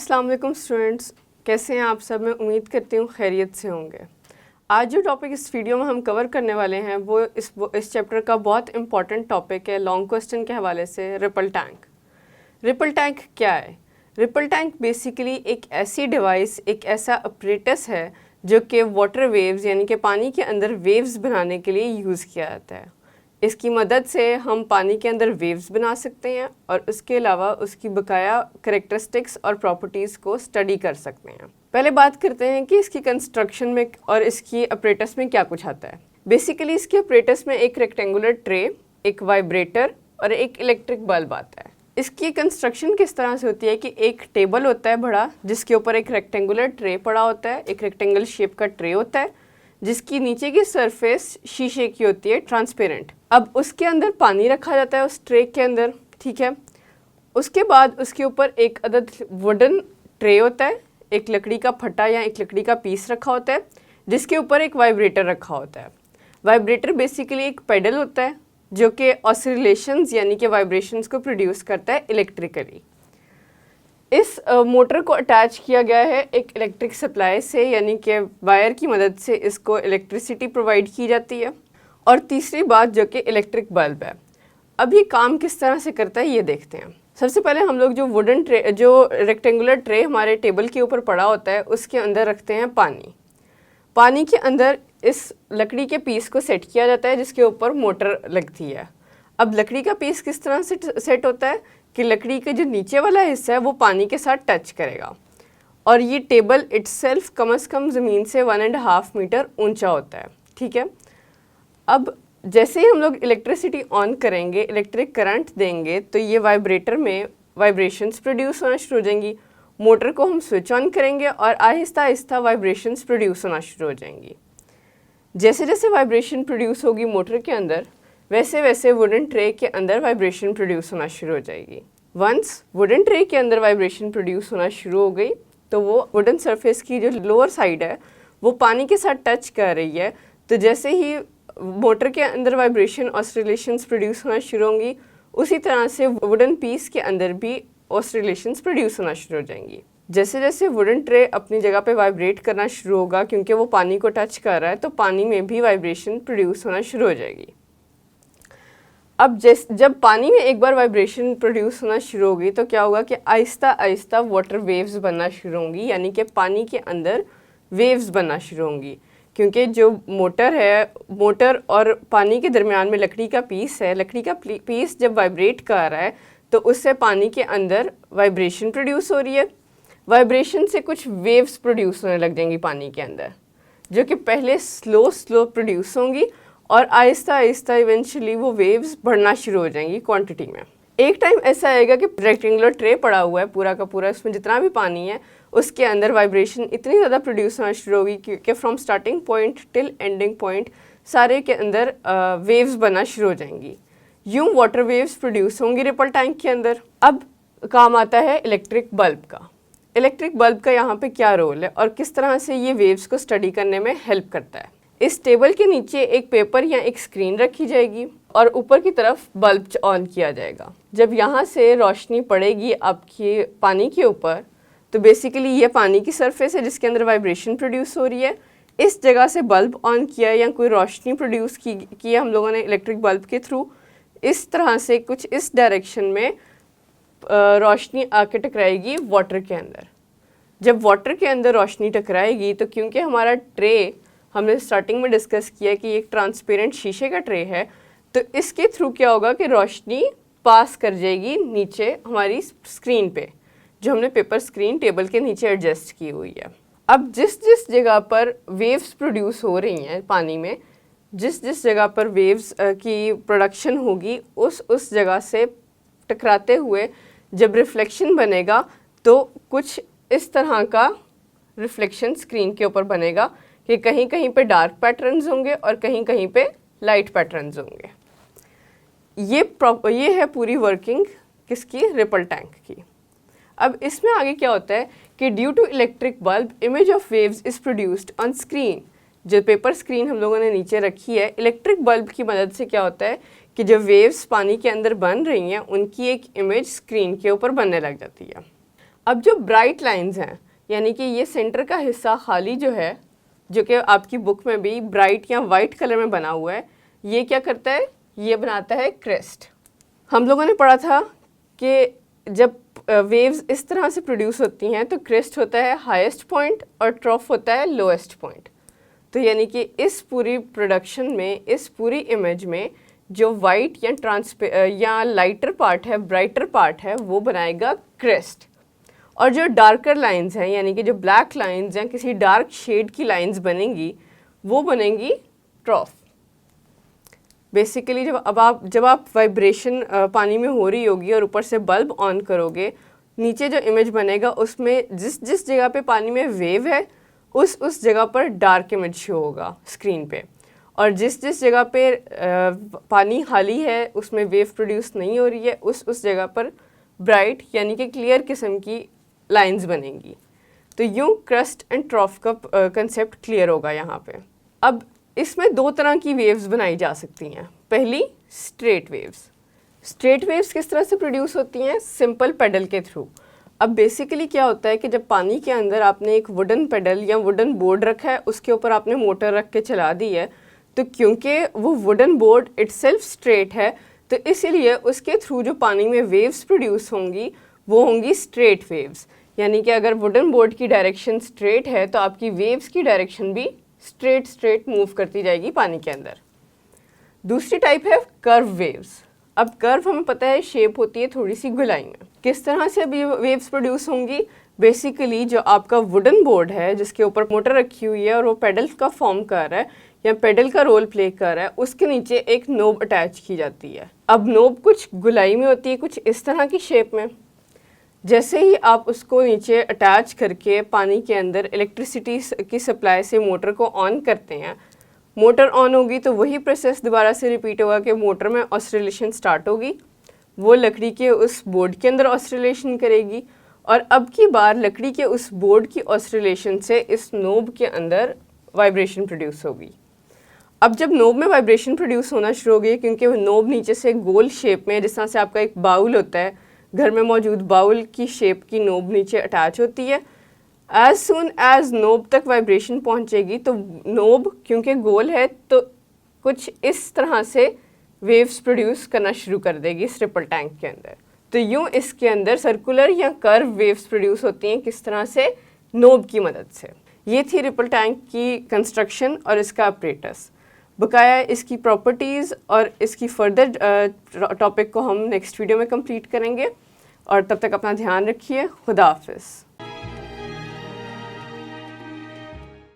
अस्सलाम वालेकुम स्टूडेंट्स, कैसे हैं आप सब। मैं उम्मीद करती हूँ खैरियत से होंगे। आज जो टॉपिक इस वीडियो में हम कवर करने वाले हैं वो इस चैप्टर का बहुत इंपॉर्टेंट टॉपिक है लॉन्ग क्वेश्चन के हवाले से, रिपल टैंक। रिपल टैंक क्या है? रिपल टैंक बेसिकली एक ऐसी डिवाइस, एक ऐसा अपरेटस है जो कि वाटर वेव्स यानी कि पानी के अंदर वेव्स बनाने के लिए यूज़ किया जाता है। इसकी मदद से हम पानी के अंदर वेव्स बना सकते हैं और उसके अलावा उसकी बकाया करेक्टरिस्टिक्स और प्रॉपर्टीज़ को स्टडी कर सकते हैं। पहले बात करते हैं कि इसकी कंस्ट्रक्शन में और इसकी अपरेटस में क्या कुछ आता है। बेसिकली इसके अपरेटस में एक रेक्टेंगुलर ट्रे, एक वाइब्रेटर और एक इलेक्ट्रिक बल्ब आता है। इसकी कंस्ट्रक्शन किस तरह से होती है कि एक टेबल होता है बड़ा, जिसके ऊपर एक रेक्टेंगुलर ट्रे पड़ा होता है, एक रेक्टेंगल शेप का ट्रे होता है जिसकी नीचे की सरफेस शीशे की होती है, ट्रांसपेरेंट। अब उसके अंदर पानी रखा जाता है उस ट्रे के अंदर, ठीक है। उसके बाद उसके ऊपर एक अदद वुडन ट्रे होता है, एक लकड़ी का फटा या एक लकड़ी का पीस रखा होता है जिसके ऊपर एक वाइब्रेटर रखा होता है। वाइब्रेटर बेसिकली एक पेडल होता है जो कि ऑसिलेशंस यानी कि वाइब्रेशंस को प्रोड्यूस करता है इलेक्ट्रिकली। इस मोटर को अटैच किया गया है एक इलेक्ट्रिक सप्लाई से, यानी कि वायर की मदद से इसको इलेक्ट्रिसिटी प्रोवाइड की जाती है। और तीसरी बात जो कि इलेक्ट्रिक बल्ब है। अब ये काम किस तरह से करता है ये देखते हैं। सबसे पहले हम लोग जो वुडन ट्रे, जो रेक्टेंगुलर ट्रे हमारे टेबल के ऊपर पड़ा होता है, उसके अंदर रखते हैं पानी। पानी के अंदर इस लकड़ी के पीस को सेट किया जाता है जिसके ऊपर मोटर लगती है। अब लकड़ी का पीस किस तरह से सेट होता है कि लकड़ी का जो नीचे वाला हिस्सा है वो पानी के साथ टच करेगा और ये टेबल इटसेल्फ कम से कम ज़मीन से 1.5 मीटर ऊंचा होता है, ठीक है। अब जैसे ही हम लोग इलेक्ट्रिसिटी ऑन करेंगे, इलेक्ट्रिक करंट देंगे, तो ये वाइब्रेटर में वाइब्रेशंस प्रोड्यूस होना शुरू हो जाएंगी। मोटर को हम स्विच ऑन करेंगे और आहिस्ता आहिस्ता वाइब्रेशंस प्रोड्यूस होना शुरू हो जाएंगी। जैसे जैसे वाइब्रेशन प्रोड्यूस होगी मोटर के अंदर, वैसे वैसे वुडन ट्रे के अंदर वाइब्रेशन प्रोड्यूस होना शुरू हो जाएगी। वंस वुडन ट्रे के अंदर वाइब्रेशन प्रोड्यूस होना शुरू हो गई तो वो वुडन सरफेस की जो लोअर साइड है वो पानी के साथ टच कर रही है। तो जैसे ही मोटर के अंदर वाइब्रेशन ऑसिलेशंस प्रोड्यूस होना शुरू होंगी, उसी तरह से वुडन पीस के अंदर भी ऑसिलेशंस प्रोड्यूस होना शुरू हो जाएंगी। जैसे जैसे वुडन ट्रे अपनी जगह पे वाइब्रेट करना शुरू होगा, क्योंकि वो पानी को टच कर रहा है, तो पानी में भी वाइब्रेशन प्रोड्यूस होना शुरू हो जाएगी। अब जब पानी में एक बार वाइब्रेशन प्रोड्यूस होना शुरू होगी तो क्या होगा कि आहिस्ता आहिस्ता वाटर वेव्स बनना शुरू होंगी, यानी कि पानी के अंदर वेव्स बनना शुरू होंगी। क्योंकि जो मोटर और पानी के दरमियान में लकड़ी का पीस है, लकड़ी का पीस जब वाइब्रेट कर रहा है तो उससे पानी के अंदर वाइब्रेशन प्रोड्यूस हो रही है। वाइब्रेशन से कुछ वेव्स प्रोड्यूस होने लग जाएंगी पानी के अंदर, जो कि पहले स्लो प्रोड्यूस होंगी और आहिस्ता आहिस्ता इवेंचुअली वो वेव्स बढ़ना शुरू हो जाएंगी क्वांटिटी में। एक टाइम ऐसा आएगा कि रेक्टेंगुलर ट्रे पड़ा हुआ है पूरा का पूरा, उसमें जितना भी पानी है उसके अंदर वाइब्रेशन इतनी ज़्यादा प्रोड्यूस होना शुरू होगी कि from starting point till ending point सारे के अंदर वेव्स बनना शुरू हो जाएंगी। यूँ वाटर वेव्स प्रोड्यूस होंगी रिपल टैंक के अंदर। अब काम आता है इलेक्ट्रिक बल्ब का। इलेक्ट्रिक बल्ब का यहाँ पे क्या रोल है और किस तरह से ये वेव्स को स्टडी करने में हेल्प करता है। इस टेबल के नीचे एक पेपर या एक स्क्रीन रखी जाएगी और ऊपर की तरफ बल्ब ऑन किया जाएगा। जब यहाँ से रोशनी पड़ेगी आपके पानी के ऊपर, तो बेसिकली ये पानी की सरफेस है जिसके अंदर वाइब्रेशन प्रोड्यूस हो रही है। इस जगह से बल्ब ऑन किया या कोई रोशनी प्रोड्यूस की हम लोगों ने इलेक्ट्रिक बल्ब के थ्रू, इस तरह से कुछ इस डायरेक्शन में रोशनी आके टकराएगी वाटर के अंदर। जब वाटर के अंदर रोशनी टकराएगी तो क्योंकि हमारा ट्रे, हमने स्टार्टिंग में डिस्कस किया कि एक ट्रांसपेरेंट शीशे का ट्रे है, तो इसके थ्रू क्या होगा कि रोशनी पास कर जाएगी नीचे हमारी स्क्रीन पे, जो हमने पेपर स्क्रीन टेबल के नीचे एडजस्ट की हुई है। अब जिस जिस जगह पर वेव्स प्रोड्यूस हो रही हैं पानी में, जिस जिस जगह पर वेव्स की प्रोडक्शन होगी, उस जगह से टकराते हुए जब रिफ्लेक्शन बनेगा तो कुछ इस तरह का रिफ्लेक्शन स्क्रीन के ऊपर बनेगा कि कहीं कहीं पे डार्क पैटर्न्स होंगे और कहीं कहीं पे लाइट पैटर्न्स होंगे। ये है पूरी वर्किंग किसकी, रिपल टैंक की। अब इसमें आगे क्या होता है कि due to electric bulb image of waves is produced on screen. जो पेपर स्क्रीन हम लोगों ने नीचे रखी है, इलेक्ट्रिक बल्ब की मदद से क्या होता है कि जो वेव्स पानी के अंदर बन रही हैं उनकी एक इमेज स्क्रीन के ऊपर बनने लग जाती है। अब जो ब्राइट लाइंस हैं, यानी कि ये सेंटर का हिस्सा खाली जो है, जो कि आपकी बुक में भी ब्राइट या वाइट कलर में बना हुआ है, ये क्या करता है, ये बनाता है क्रेस्ट। हम लोगों ने पढ़ा था कि जब वेव्स इस तरह से प्रोड्यूस होती हैं तो क्रेस्ट होता है हाईएस्ट पॉइंट और ट्रॉफ होता है लोएस्ट पॉइंट। तो यानी कि इस पूरी प्रोडक्शन में, इस पूरी इमेज में जो वाइट या लाइटर पार्ट है, ब्राइटर पार्ट है, वो बनाएगा क्रेस्ट। और जो डार्कर लाइंस हैं, यानी कि जो ब्लैक लाइंस या किसी डार्क शेड की लाइंस बनेंगी, वो बनेंगी ट्रॉफ। बेसिकली जब आप वाइब्रेशन पानी में हो रही होगी और ऊपर से बल्ब ऑन करोगे, नीचे जो इमेज बनेगा उसमें जिस जगह पे पानी में वेव है उस जगह पर डार्क इमेज शो होगा स्क्रीन पे, और जिस जगह पे पानी खाली है, उसमें वेव प्रोड्यूस नहीं हो रही है, उस जगह पर ब्राइट यानी कि क्लियर किस्म की लाइंस बनेंगी। तो यूँ क्रस्ट एंड ट्रॉफ का कंसेप्ट क्लियर होगा यहाँ पे। अब इसमें दो तरह की वेव्स बनाई जा सकती हैं। पहली स्ट्रेट वेव्स। स्ट्रेट वेव्स किस तरह से प्रोड्यूस होती हैं? सिंपल पेडल के थ्रू। अब बेसिकली क्या होता है कि जब पानी के अंदर आपने एक वुडन पेडल या वुडन बोर्ड रखा है, उसके ऊपर आपने मोटर रख के चला दी है, तो क्योंकि वो वुडन बोर्ड इटसेल्फ स्ट्रेट है, तो इसीलिए उसके थ्रू जो पानी में वेव्स प्रोड्यूस होंगी वो होंगी स्ट्रेट वेव्स। यानी कि अगर वुडन बोर्ड की डायरेक्शन स्ट्रेट है तो आपकी वेव्स की डायरेक्शन भी स्ट्रेट मूव करती जाएगी पानी के अंदर। दूसरी टाइप है कर्व वेव्स। अब कर्व हमें पता है शेप होती है थोड़ी सी गोलाई में। किस तरह से अभी वेव्स प्रोड्यूस होंगी? बेसिकली जो आपका वुडन बोर्ड है जिसके ऊपर मोटर रखी हुई है और वो पेडल का फॉर्म कर रहा है या पेडल का रोल प्ले कर रहा है, उसके नीचे एक नोब अटैच की जाती है। अब नोब कुछ गोलाई में होती है, कुछ इस तरह की शेप में। जैसे ही आप उसको नीचे अटैच करके पानी के अंदर इलेक्ट्रिसिटी की सप्लाई से मोटर को ऑन करते हैं, मोटर ऑन होगी तो वही प्रोसेस दोबारा से रिपीट होगा कि मोटर में ऑस्ट्रेलेशन स्टार्ट होगी, वो लकड़ी के उस बोर्ड के अंदर ऑस्ट्रेलेशन करेगी, और अब की बार लकड़ी के उस बोर्ड की ऑस्ट्रेलेशन से इस नोब के अंदर वाइब्रेशन प्रोड्यूस होगी। अब जब नोब में वाइब्रेशन प्रोड्यूस होना शुरू होगी, क्योंकि वो नोब नीचे से गोल शेप में, जिस तरह से आपका एक बाउल होता है, घर में मौजूद बाउल की शेप की नोब नीचे अटैच होती है। एज सुन एज नोब तक वाइब्रेशन पहुंचेगी तो नोब क्योंकि गोल है तो कुछ इस तरह से वेव्स प्रोड्यूस करना शुरू कर देगी इस रिपल टैंक के अंदर। तो यूँ इसके अंदर सर्कुलर या कर्व वेव्स प्रोड्यूस होती हैं। किस तरह से? नोब की मदद से। ये थी रिपल टैंक की कंस्ट्रक्शन और इसका अपरेटस। बकाया इसकी प्रॉपर्टीज़ और इसकी फर्दर टॉपिक को हम नेक्स्ट वीडियो में कंप्लीट करेंगे, और तब तक अपना ध्यान रखिए। खुदा हाफिज़।